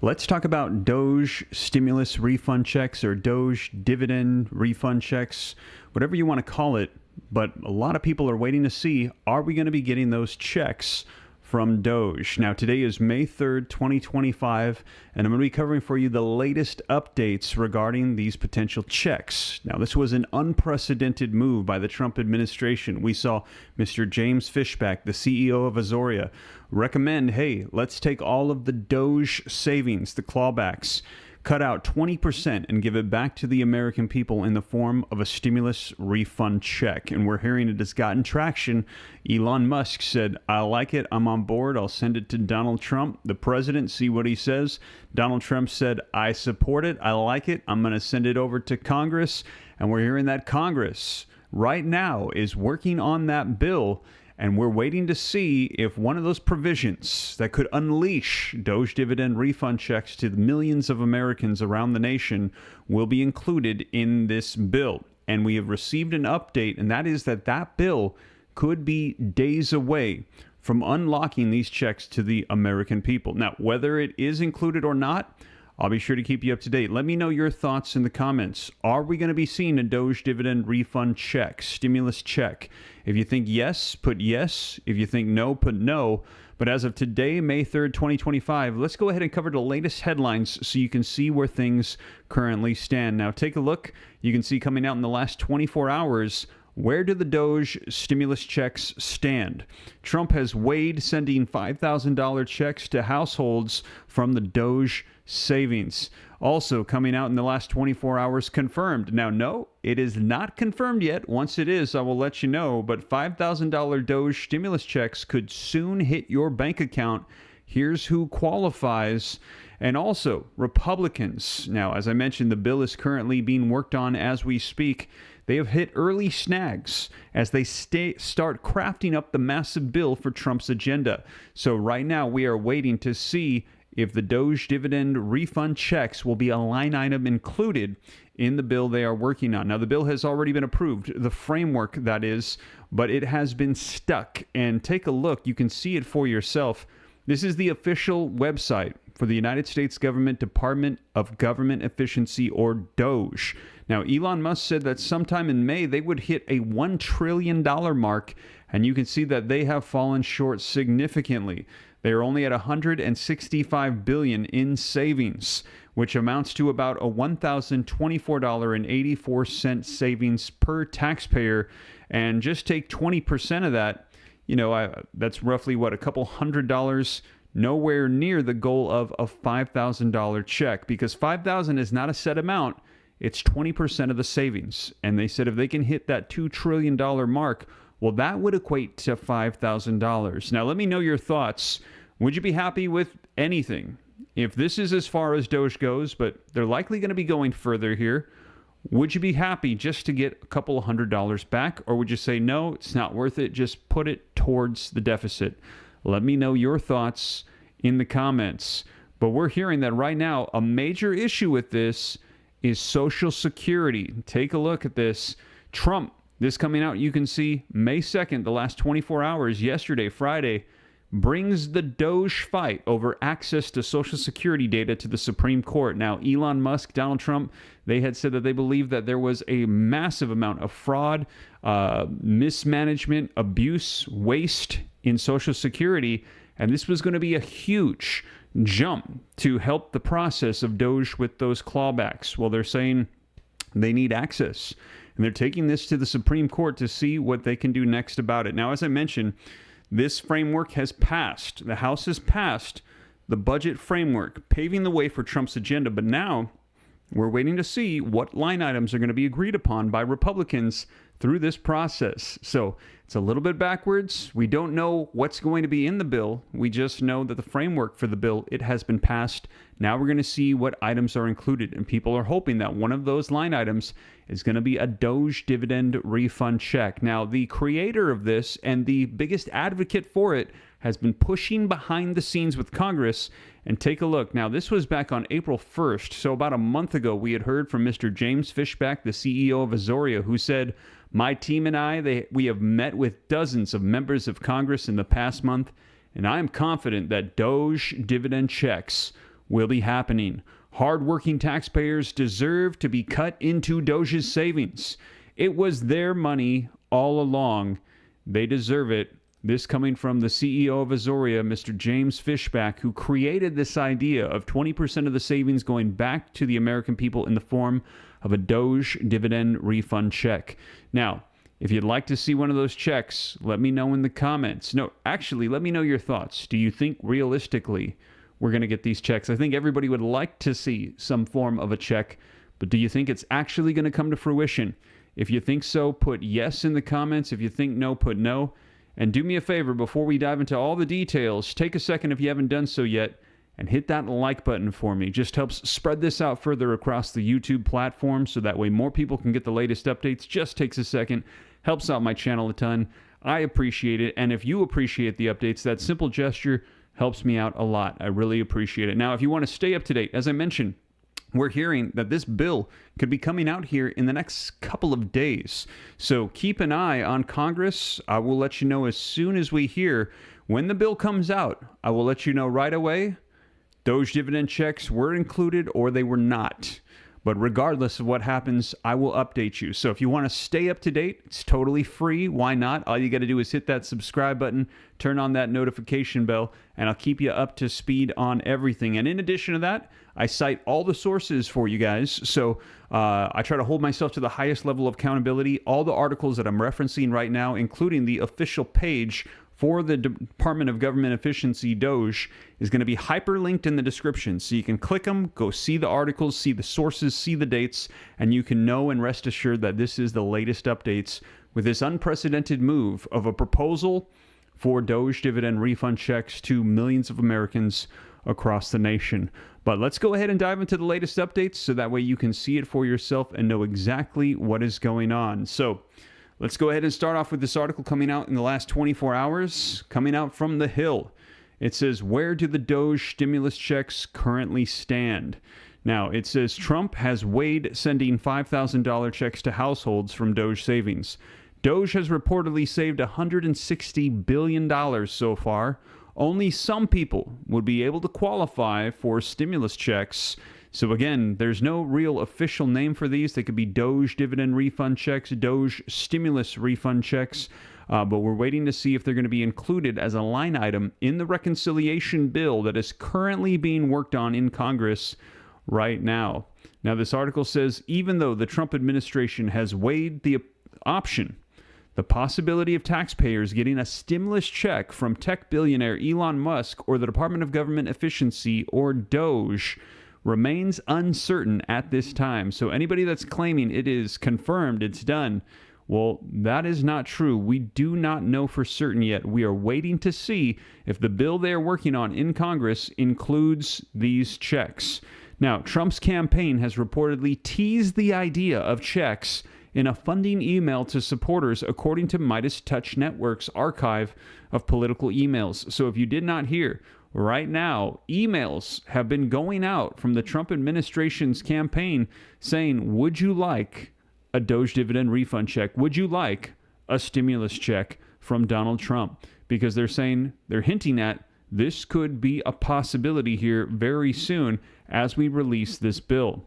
Let's talk about Doge stimulus refund checks or Doge dividend refund checks, whatever you want to call it. But a lot of people are waiting to see, are we going to be getting those checks from Doge? Now, today is May 3rd, 2025, and I'm going to be covering for you the latest updates regarding these potential checks. Now, this was an unprecedented move by the Trump administration. We saw Mr. James Fishback, the CEO of Azoria, recommend, hey, let's take all of the Doge savings, the clawbacks, cut out 20% and give it back to the American people in the form of a stimulus refund check. And we're hearing it has gotten traction. Elon Musk said, I like it. I'm on board. I'll send it to Donald Trump, the president, see what he says. Donald Trump said, I support it. I like it. I'm going to send it over to Congress. And we're hearing that Congress right now is working on that bill. And we're waiting to see if one of those provisions that could unleash Doge dividend refund checks to the millions of Americans around the nation will be included in this bill. And we have received an update, and that is that bill could be days away from unlocking these checks to the American people. Now, whether it is included or not, I'll be sure to keep you up to date. Let me know your thoughts in the comments. Are we going to be seeing a Doge dividend refund check, stimulus check? If you think yes, put yes. If you think no, put no. But as of today, May 3rd, 2025, let's go ahead and cover the latest headlines so you can see where things currently stand. Now, take a look. You can see coming out in the last 24 hours, where do the Doge stimulus checks stand? Trump has weighed sending $5,000 checks to households from the Doge savings. Also coming out in the last 24 hours, confirmed. Now, no, it is not confirmed yet. Once it is, I will let you know. But $5,000 Doge stimulus checks could soon hit your bank account. Here's who qualifies. And also, Republicans. Now, as I mentioned, the bill is currently being worked on as we speak. They have hit early snags as they start crafting up the massive bill for Trump's agenda. So right now, we are waiting to see if the Doge dividend refund checks will be a line item included in the bill they are working on. Now, the bill has already been approved, the framework that is, but it has been stuck. And take a look. You can see it for yourself. This is the official website for the United States Government Department of Government Efficiency, or DOGE. Now, Elon Musk said that sometime in May they would hit a $1 trillion mark, and you can see that they have fallen short significantly. They are only at $165 billion in savings, which amounts to about a $1,024.84 savings per taxpayer. And just take 20% of that, that's roughly a couple $100, nowhere near the goal of a $5,000 check, because $5,000 is not a set amount. It's 20% of the savings. And they said if they can hit that $2 trillion mark, well, that would equate to $5,000. Now, let me know your thoughts. Would you be happy with anything? If this is as far as Doge goes, but they're likely going to be going further here, would you be happy just to get a couple $100 back? Or would you say, no, it's not worth it, just put it towards the deficit? Let me know your thoughts in the comments. But we're hearing that right now, a major issue with this is Social Security. Take a look at this. Trump, this coming out, you can see May 2nd, the last 24 hours, yesterday, Friday, brings the Doge fight over access to Social Security data to the Supreme Court. Now, Elon Musk, Donald Trump, they had said that they believe that there was a massive amount of fraud, mismanagement, abuse, waste in Social Security, and this was going to be a huge jump to help the process of Doge with those clawbacks. Well, they're saying they need access, and they're taking this to the Supreme Court to see what they can do next about it. Now, as I mentioned, this framework has passed. The House has passed the budget framework, paving the way for Trump's agenda. But now we're waiting to see what line items are going to be agreed upon by Republicans through this process. So it's a little bit backwards. We don't know what's going to be in the bill. We just know that the framework for the bill, it has been passed. Now we're going to see what items are included. And people are hoping that one of those line items is going to be a Doge dividend refund check. Now, the creator of this and the biggest advocate for it has been pushing behind the scenes with Congress. And take a look. Now, this was back on April 1st. So about a month ago, we had heard from Mr. James Fishback, the CEO of Azoria, who said, my team and we have met with dozens of members of Congress in the past month, and I am confident that Doge dividend checks will be happening. Hardworking taxpayers deserve to be cut into Doge's savings. It was their money all along. They deserve it. This coming from the CEO of Azoria, Mr. James Fishback, who created this idea of 20% of the savings going back to the American people in the form of a Doge dividend refund check. Now, if you'd like to see one of those checks, let me know in the comments. No, actually, let me know your thoughts. Do you think realistically we're going to get these checks? I think everybody would like to see some form of a check, but do you think it's actually going to come to fruition? If you think so, put yes in the comments. If you think no, put no. And do me a favor, before we dive into all the details, take a second if you haven't done so yet and hit that like button for me. Just helps spread this out further across the YouTube platform so that way more people can get the latest updates. Just takes a second. Helps out my channel a ton. I appreciate it. And if you appreciate the updates, that simple gesture helps me out a lot. I really appreciate it. Now, if you want to stay up to date, as I mentioned, we're hearing that this bill could be coming out here in the next couple of days. So keep an eye on Congress. I will let you know as soon as we hear. When the bill comes out, I will let you know right away. Doge dividend checks were included or they were not. But regardless of what happens, I will update you. So if you want to stay up to date, it's totally free. Why not? All you got to do is hit that subscribe button, turn on that notification bell, and I'll keep you up to speed on everything. And in addition to that, I cite all the sources for you guys. So I try to hold myself to the highest level of accountability. All the articles that I'm referencing right now, including the official page for the Department of Government Efficiency, Doge, is going to be hyperlinked in the description. So you can click them, go see the articles, see the sources, see the dates, and you can know and rest assured that this is the latest updates with this unprecedented move of a proposal for Doge dividend refund checks to millions of Americans across the nation. But let's go ahead and dive into the latest updates so that way you can see it for yourself and know exactly what is going on. So let's go ahead and start off with this article coming out in the last 24 hours, coming out from The Hill. It says, where do the Doge stimulus checks currently stand? Now, it says Trump has weighed sending $5,000 checks to households from Doge savings. Doge has reportedly saved $160 billion so far. Only some people would be able to qualify for stimulus checks. So again, there's no real official name for these. They could be Doge dividend refund checks, Doge stimulus refund checks, but we're waiting to see if they're going to be included as a line item in the reconciliation bill that is currently being worked on in Congress right now. Now, this article says, even though the Trump administration has weighed the option, the possibility of taxpayers getting a stimulus check from tech billionaire Elon Musk or the Department of Government Efficiency or Doge remains uncertain at this time. So anybody that's claiming it is confirmed, it's done, well, that is not true. We do not know for certain yet. We are waiting to see if the bill they are working on in Congress includes these checks. Now, Trump's campaign has reportedly teased the idea of checks in a funding email to supporters, according to Midas Touch Network's archive of political emails. So if you did not hear, right now, emails have been going out from the Trump administration's campaign saying, would you like a Doge dividend refund check? Would you like a stimulus check from Donald Trump? Because they're saying, they're hinting at this could be a possibility here very soon as we release this bill.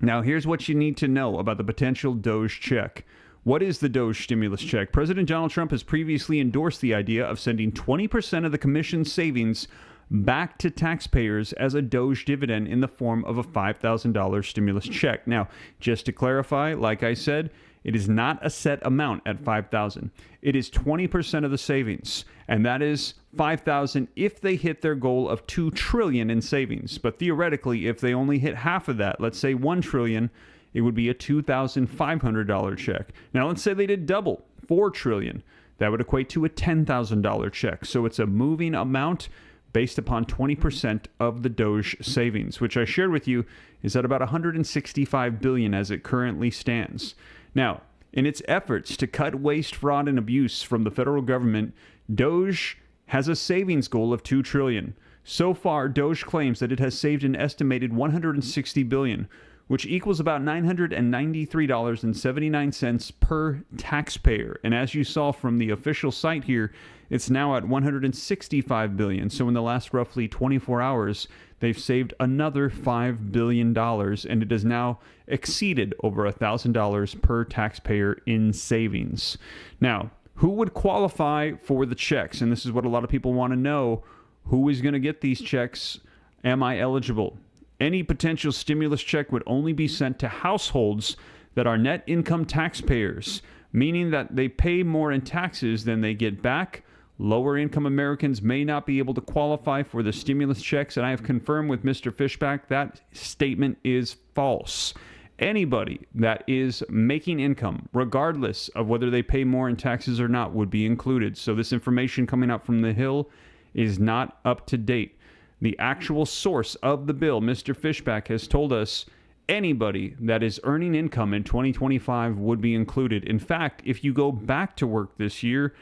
Now, here's what you need to know about the potential Doge check. What is the Doge stimulus check? President Donald Trump has previously endorsed the idea of sending 20% of the commission's savings back to taxpayers as a Doge dividend in the form of a $5,000 stimulus check. Now, just to clarify, like I said, it is not a set amount at $5,000. It is 20% of the savings, and that is $5,000 if they hit their goal of $2 trillion in savings. But theoretically, if they only hit half of that, let's say $1 trillion, it would be a $2,500 check. Now, let's say they did double, $4 trillion. That would equate to a $10,000 check. So it's a moving amount based upon 20% of the Doge savings, which I shared with you is at about $165 billion as it currently stands. Now, in its efforts to cut waste, fraud, and abuse from the federal government, Doge has a savings goal of $2 trillion. So far, Doge claims that it has saved an estimated $160 billion, which equals about $993.79 per taxpayer. And as you saw from the official site here, it's now at $165 billion. So in the last roughly 24 hours, they've saved another $5 billion, and it has now exceeded over $1,000 per taxpayer in savings. Now, who would qualify for the checks? And this is what a lot of people want to know. Who is going to get these checks? Am I eligible? Any potential stimulus check would only be sent to households that are net income taxpayers, meaning that they pay more in taxes than they get back. Lower income Americans may not be able to qualify for the stimulus checks, and I have confirmed with Mr. Fishback that statement is false. Anybody that is making income, regardless of whether they pay more in taxes or not, would be included. So this information coming out from the Hill is not up to date. The actual source of the bill, Mr. Fishback, has told us anybody that is earning income in 2025 would be included. In fact, if you go back to work this year,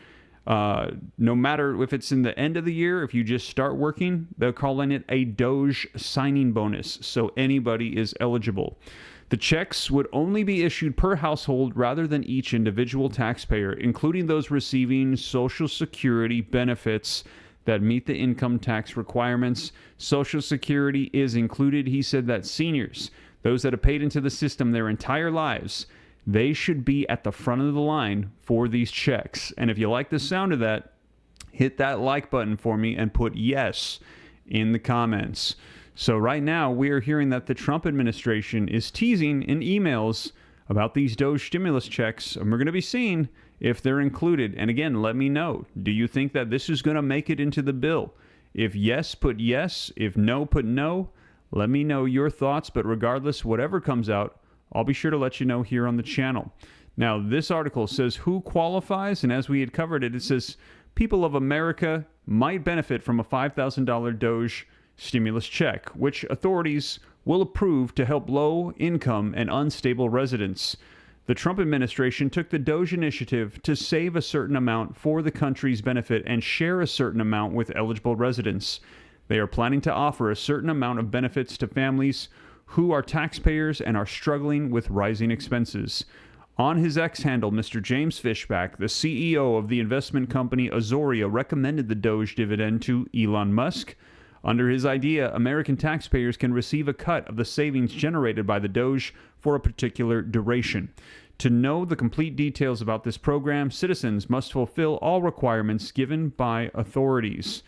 no matter if it's in the end of the year, if you just start working, they're calling it a Doge signing bonus. So anybody is eligible. The checks would only be issued per household rather than each individual taxpayer, including those receiving Social Security benefits that meet the income tax requirements. Social Security is included. He said that seniors, those that have paid into the system their entire lives, they should be at the front of the line for these checks. And if you like the sound of that, hit that like button for me and put yes in the comments. So right now, we are hearing that the Trump administration is teasing in emails about these Doge stimulus checks, and we're going to be seeing if they're included. And again, let me know. Do you think that this is going to make it into the bill? If yes, put yes. If no, put no. Let me know your thoughts. But regardless, whatever comes out, I'll be sure to let you know here on the channel. Now, this article says who qualifies, and as we had covered it, it says people of America might benefit from a $5,000 Doge stimulus check, which authorities will approve to help low-income and unstable residents. The Trump administration took the Doge initiative to save a certain amount for the country's benefit and share a certain amount with eligible residents. They are planning to offer a certain amount of benefits to families who are taxpayers and are struggling with rising expenses. On his X handle, Mr. James Fishback, the CEO of the investment company Azoria, recommended the Doge dividend to Elon Musk. Under his idea, American taxpayers can receive a cut of the savings generated by the Doge for a particular duration. To know the complete details about this program, citizens must fulfill all requirements given by authorities.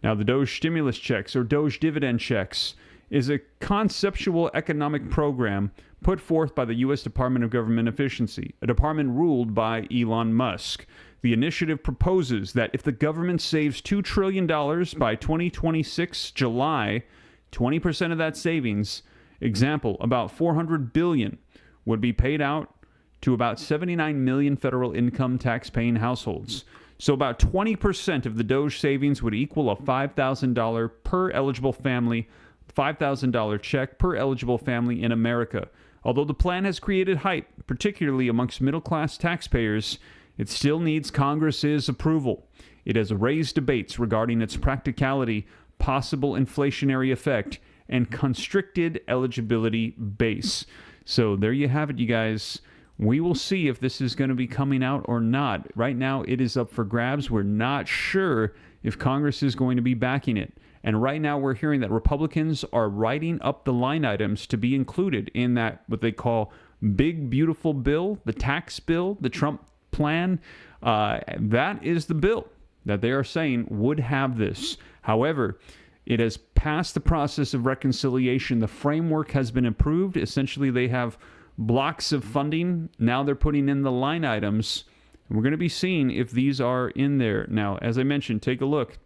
Now, the Doge stimulus checks, or Doge dividend checks, is a conceptual economic program put forth by the U.S. Department of Government Efficiency, a department ruled by Elon Musk. The initiative proposes that if the government saves $2 trillion by 2026 July, 20% of that savings, example, about $400 billion, would be paid out to about 79 million federal income tax-paying households. So about 20% of the Doge savings would equal a $5,000 per eligible family, $5,000 check per eligible family in America. Although the plan has created hype, particularly amongst middle-class taxpayers, it still needs Congress's approval. It has raised debates regarding its practicality, possible inflationary effect, and constricted eligibility base. So there you have it, you guys. We will see if this is going to be coming out or not. Right now, it is up for grabs. We're not sure if Congress is going to be backing it. And right now, we're hearing that Republicans are writing up the line items to be included in that, what they call big, beautiful bill, the tax bill, the Trump plan. That is the bill that they are saying would have this. However, it has passed the process of reconciliation. The framework has been approved. Essentially, they have blocks of funding. Now they're putting in the line items. And we're going to be seeing if these are in there. Now, as I mentioned, take a look.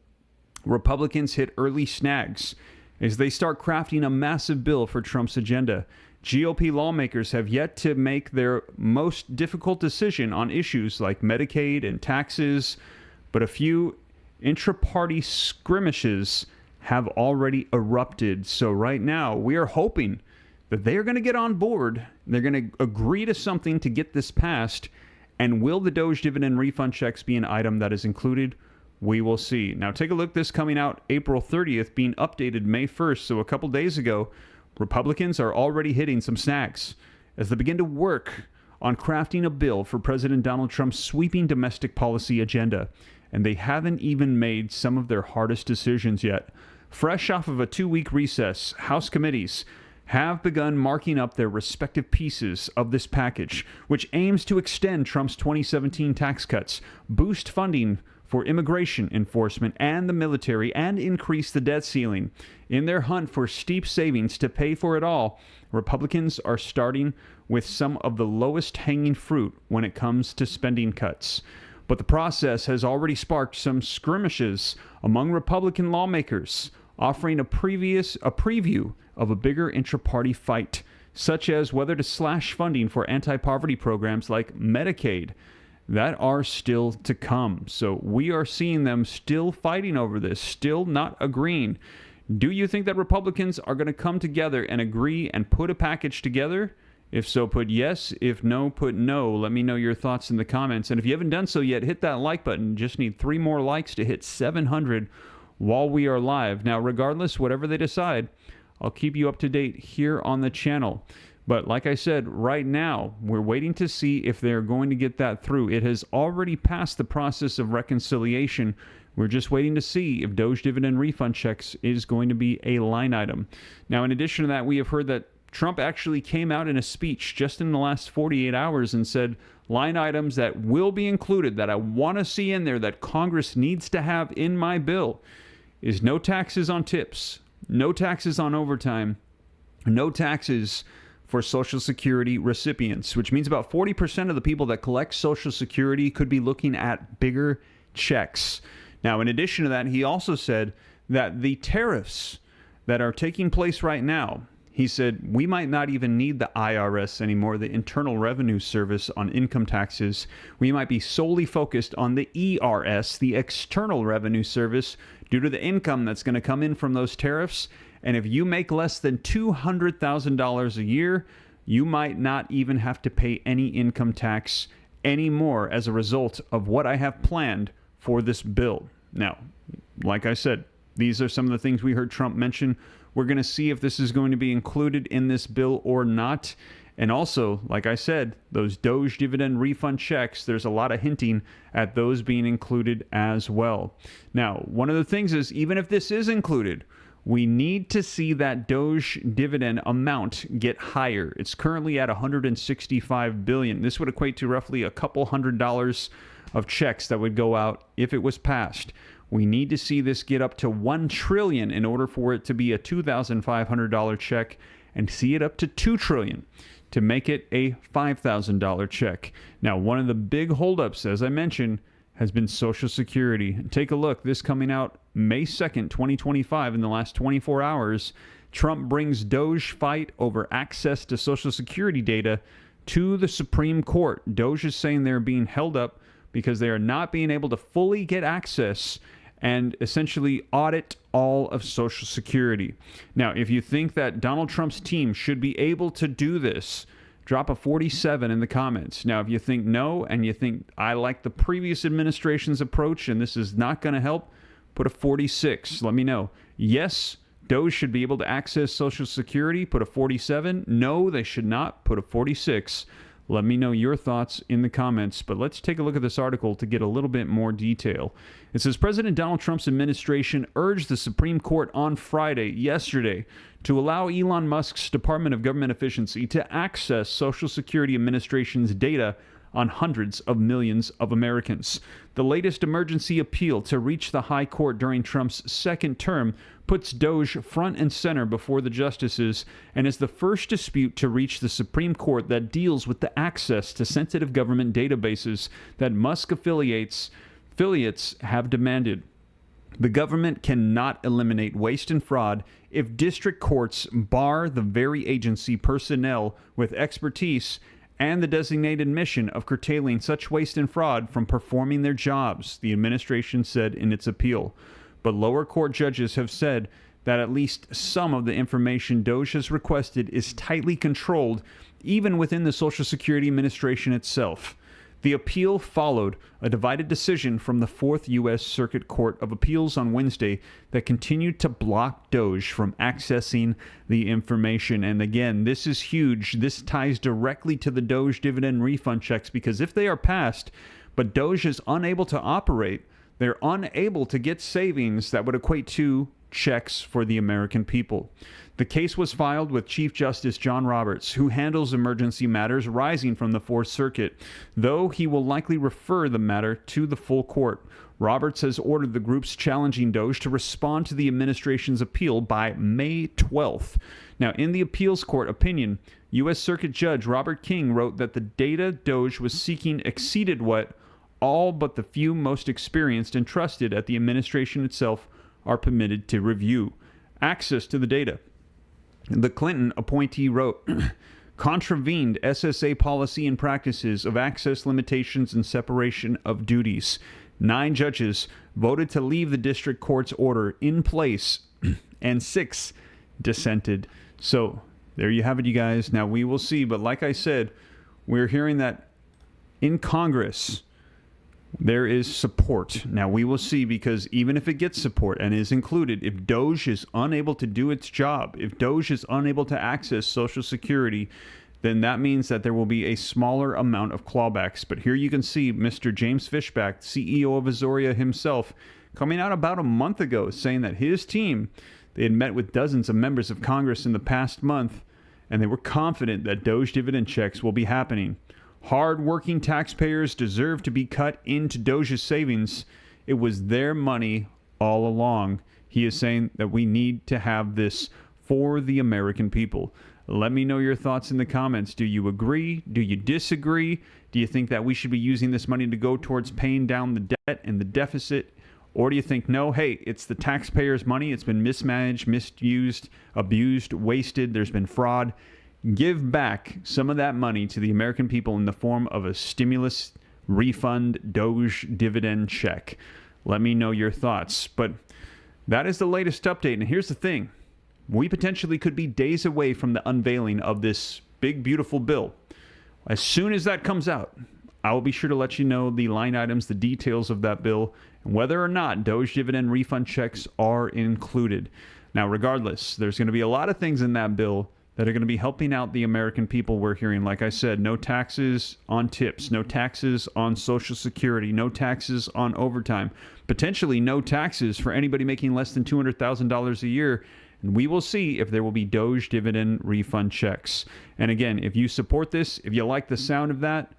Republicans hit early snags as they start crafting a massive bill for Trump's agenda. GOP lawmakers have yet to make their most difficult decision on issues like Medicaid and taxes, but a few intra-party skirmishes have already erupted. So right now, we are hoping that they are going to get on board. They're going to agree to something to get this passed. And will the Doge dividend refund checks be an item that is included? We will see. Now, take a look. This coming out April 30th, being updated May 1st. So a couple days ago, Republicans are already hitting some snags as they begin to work on crafting a bill for President Donald Trump's sweeping domestic policy agenda, and they haven't even made some of their hardest decisions yet. Fresh off of a 2-week recess, House committees have begun marking up their respective pieces of this package, which aims to extend Trump's 2017 tax cuts, boost funding for immigration enforcement and the military, and increase the debt ceiling. In their hunt for steep savings to pay for it all, Republicans are starting with some of the lowest hanging fruit when it comes to spending cuts. But the process has already sparked some skirmishes among Republican lawmakers, offering a preview of a bigger intra-party fight, such as whether to slash funding for anti-poverty programs like Medicaid that are still to come. So we are seeing them still fighting over this, still not agreeing. Do you think that Republicans are going to come together and agree and put a package together? If so, put yes. If no, put no. Let me know your thoughts in the comments. And if you haven't done so yet, hit that like button. Just need 3 more likes to hit 700 while we are live. Now, regardless, whatever they decide, I'll keep you up to date here on the channel. But like I said, right now, we're waiting to see if they're going to get that through. It has already passed the process of reconciliation. We're just waiting to see if Doge dividend refund checks is going to be a line item. Now, in addition to that, we have heard that Trump actually came out in a speech just in the last 48 hours and said line items that will be included, that I want to see in there, that Congress needs to have in my bill, is no taxes on tips, no taxes on overtime, no taxes for Social Security recipients, which means about 40% of the people that collect Social Security could be looking at bigger checks. Now, in addition to that, he also said that the tariffs that are taking place right now, he said, we might not even need the IRS anymore, the Internal Revenue Service, on income taxes. We might be solely focused on the ERS, the External Revenue Service, due to the income that's going to come in from those tariffs. And if you make less than $200,000 a year, you might not even have to pay any income tax anymore as a result of what I have planned for this bill. Now, like I said, these are some of the things we heard Trump mention. We're going to see if this is going to be included in this bill or not. And also, like I said, those Doge dividend refund checks, there's a lot of hinting at those being included as well. Now, one of the things is, even if this is included, we need to see that Doge dividend amount get higher. It's currently at $165 billion. This would equate to roughly a couple $100 of checks that would go out if it was passed. We need to see this get up to $1 trillion in order for it to be a $2,500 check, and see it up to $2 trillion to make it a $5,000 check. Now, one of the big holdups, as I mentioned, has been Social Security. Take a look. This coming out May 2nd, 2025, in the last 24 hours, Trump brings Doge fight over access to Social Security data to the Supreme Court. Doge is saying they're being held up because they are not being able to fully get access and essentially audit all of Social Security. Now, if you think that Donald Trump's team should be able to do this, drop a 47 in the comments. Now, if you think no, and you think I like the previous administration's approach and this is not going to help, put a 46. Let me know. Yes, Doge should be able to access Social Security. Put a 47. No, they should not. Put a 46. Let me know your thoughts in the comments, but let's take a look at this article to get a little bit more detail. It says President Donald Trump's administration urged the Supreme Court on Friday, yesterday, to allow Elon Musk's Department of Government Efficiency to access Social Security Administration's data on hundreds of millions of Americans. The latest emergency appeal to reach the high court during Trump's second term puts Doge front and center before the justices and is the first dispute to reach the Supreme Court that deals with the access to sensitive government databases that Musk affiliates have demanded. The government cannot eliminate waste and fraud if district courts bar the very agency personnel with expertise and the designated mission of curtailing such waste and fraud from performing their jobs, the administration said in its appeal. But lower court judges have said that at least some of the information Doge has requested is tightly controlled, even within the Social Security Administration itself. The appeal followed a divided decision from the Fourth U.S. Circuit Court of Appeals on Wednesday that continued to block Doge from accessing the information. And again, this is huge. This ties directly to the Doge dividend refund checks, because if they are passed, but Doge is unable to operate, they're unable to get savings that would equate to checks for the American people. The case was filed with Chief Justice John Roberts, who handles emergency matters rising from the Fourth Circuit, though he will likely refer the matter to the full court. Roberts has ordered the groups challenging Doge to respond to the administration's appeal by May 12th. Now, in the appeals court opinion, U.S. Circuit Judge Robert King wrote that the data Doge was seeking exceeded what all but the few most experienced and trusted at the administration itself are permitted to review. Access to the data. The Clinton appointee wrote, contravened SSA policy and practices of access limitations and separation of duties. 9 judges voted to leave the district court's order in place, and 6 dissented. So there you have it, you guys. Now we will see, but like I said, we're hearing that in Congress there is support. Now we will see, because even if it gets support and is included, if Doge is unable to do its job, if Doge is unable to access Social Security, then that means that there will be a smaller amount of clawbacks. But here you can see Mr. James Fishback, CEO of Azoria himself, coming out about a month ago saying that his team, they had met with dozens of members of Congress in the past month, and they were confident that Doge dividend checks will be happening. Hard-working taxpayers deserve to be cut into Doge's savings. It was their money all along. He is saying that we need to have this for the American people. Let me know your thoughts in the comments. Do you agree? Do you disagree? Do you think that we should be using this money to go towards paying down the debt and the deficit? Or do you think, no, hey, it's the taxpayers' money. It's been mismanaged, misused, abused, wasted. There's been fraud. Give back some of that money to the American people in the form of a stimulus, refund, Doge dividend check. Let me know your thoughts. But that is the latest update. And here's the thing. We potentially could be days away from the unveiling of this big, beautiful bill. As soon as that comes out, I will be sure to let you know the line items, the details of that bill, and whether or not Doge dividend refund checks are included. Now, regardless, there's going to be a lot of things in that bill that are going to be helping out the American people. We're hearing, like I said, no taxes on tips, no taxes on Social Security, no taxes on overtime, potentially no taxes for anybody making less than $200,000 a year. And we will see if there will be Doge dividend refund checks. And again, if you support this, if you like the sound of that,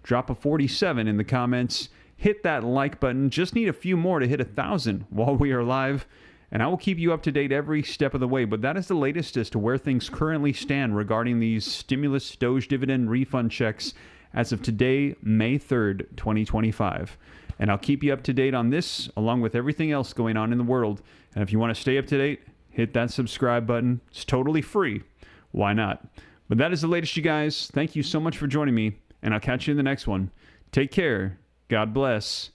drop a 47 in the comments. Hit that like button. Just need a few more to hit 1,000 while we are live. And I will keep you up to date every step of the way. But that is the latest as to where things currently stand regarding these stimulus Doge dividend refund checks as of today, May 3rd, 2025. And I'll keep you up to date on this, along with everything else going on in the world. And if you want to stay up to date, hit that subscribe button. It's totally free. Why not? But that is the latest, you guys. Thank you so much for joining me, and I'll catch you in the next one. Take care. God bless.